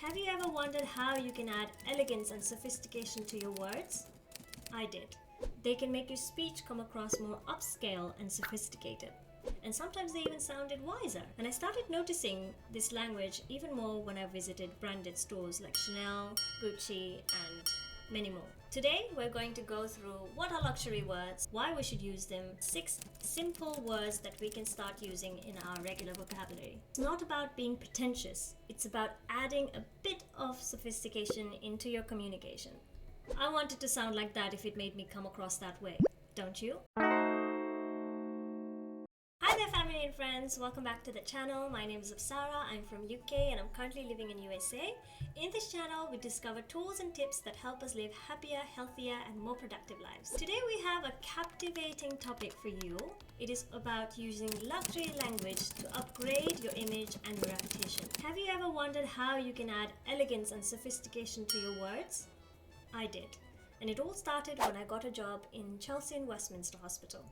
Have you ever wondered how you can add elegance and sophistication to your words? I did. They can make your speech come across more upscale and sophisticated. And sometimes they even sounded wiser. And I started noticing this language even more when I visited branded stores like Chanel, Gucci, and many more. Today, we're going to go through what are luxury words, why we should use them, 6 simple words that we can start using in our regular vocabulary. It's not about being pretentious, it's about adding a bit of sophistication into your communication. I want it to sound like that if it made me come across that way, don't you? Hi there family and friends, welcome back to the channel. My name is Apsara, I'm from UK and I'm currently living in USA. In this channel, we discover tools and tips that help us live happier, healthier and more productive lives. Today we have a captivating topic for you. It is about using luxury language to upgrade your image and your reputation. Have you ever wondered how you can add elegance and sophistication to your words? I did. And it all started when I got a job in Chelsea and Westminster Hospital.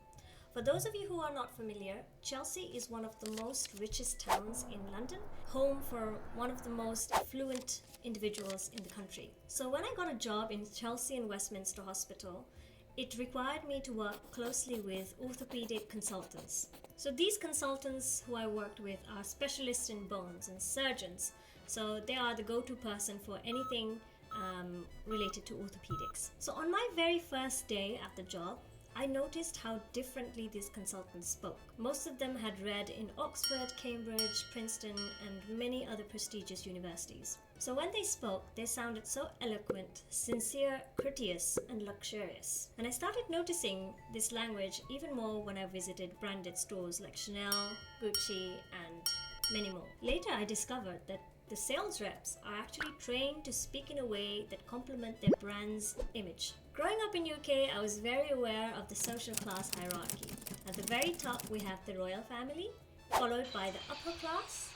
For those of you who are not familiar, Chelsea is one of the most richest towns in London, home for one of the most affluent individuals in the country. So when I got a job in Chelsea and Westminster Hospital, it required me to work closely with orthopedic consultants. So these consultants who I worked with are specialists in bones and surgeons. So they are the go-to person for anything related to orthopedics. So on my very first day at the job, I noticed how differently these consultants spoke. Most of them had read in Oxford, Cambridge, Princeton, and many other prestigious universities. So when they spoke, they sounded so eloquent, sincere, courteous, and luxurious. And I started noticing this language even more when I visited branded stores like Chanel, Gucci, and many more. Later, I discovered that the sales reps are actually trained to speak in a way that complement their brand's image. Growing up in UK, I was very aware of the social class hierarchy. At the very top, we have the royal family, followed by the upper class,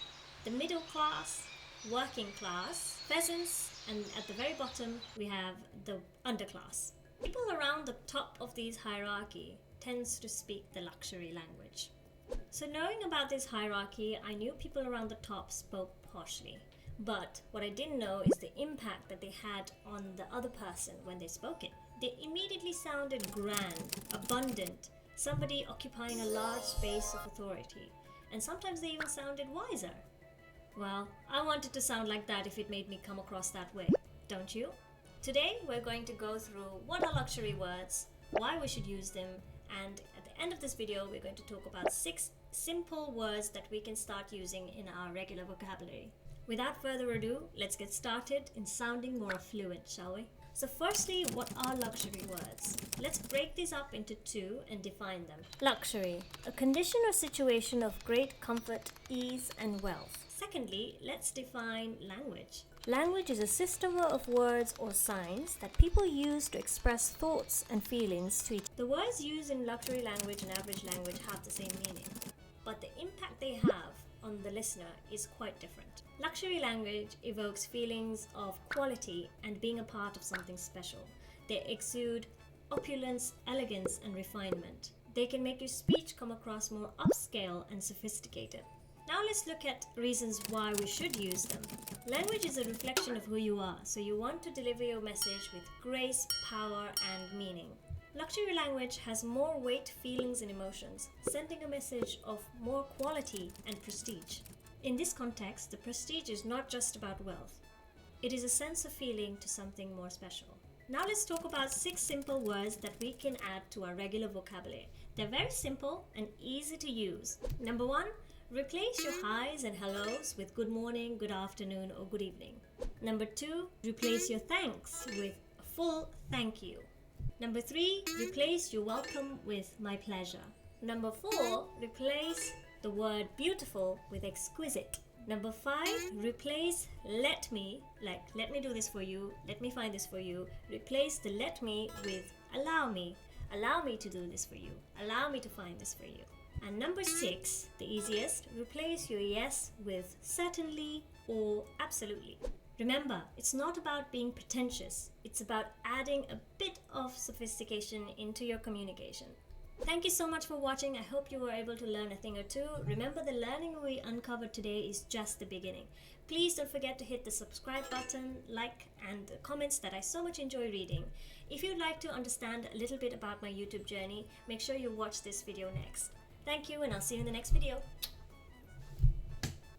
the middle class, working class, peasants, and at the very bottom, we have the underclass. People around the top of these hierarchy tends to speak the luxury language. So knowing about this hierarchy, I knew people around the top spoke poshly. But what I didn't know is the impact that they had on the other person when they spoke it. They immediately sounded grand, abundant, somebody occupying a large space of authority. And sometimes they even sounded wiser. Well, I wanted to sound like that if it made me come across that way, don't you? Today we're going to go through what are luxury words, why we should use them, and at the end of this video we're going to talk about 6 simple words that we can start using in our regular vocabulary. Without further ado, let's get started in sounding more fluent, shall we? So firstly, what are luxury words? Let's break these up into 2 and define them. Luxury, a condition or situation of great comfort, ease and wealth. Secondly, let's define language. Language is a system of words or signs that people use to express thoughts and feelings to each other. The words used in luxury language and average language have the same meaning, but the impact they have on the listener is quite different. Luxury language evokes feelings of quality and being a part of something special. They exude opulence, elegance, and refinement. They can make your speech come across more upscale and sophisticated. Now let's look at reasons why we should use them. Language is a reflection of who you are, so you want to deliver your message with grace, power, and meaning. Luxury language has more weight, feelings, and emotions, sending a message of more quality and prestige. In this context, the prestige is not just about wealth. It is a sense of feeling to something more special. Now let's talk about 6 simple words that we can add to our regular vocabulary. They're very simple and easy to use. Number 1, replace your hi's and hellos with good morning, good afternoon, or good evening. Number 2, replace your thanks with a full thank you. Number 3, replace your welcome with my pleasure. Number 4, replace the word beautiful with exquisite. Number 5, replace let me, like let me do this for you, let me find this for you. Replace the let me with allow me to do this for you, allow me to find this for you. And number 6, the easiest, replace your yes with certainly or absolutely. Remember, it's not about being pretentious, it's about adding a bit of sophistication into your communication. Thank you so much for watching. I hope you were able to learn a thing or two. Remember, the learning we uncovered today is just the beginning. Please don't forget to hit the subscribe button, like, and the comments that I so much enjoy reading. If you'd like to understand a little bit about my YouTube journey, make sure you watch this video next. Thank you, and I'll see you in the next video.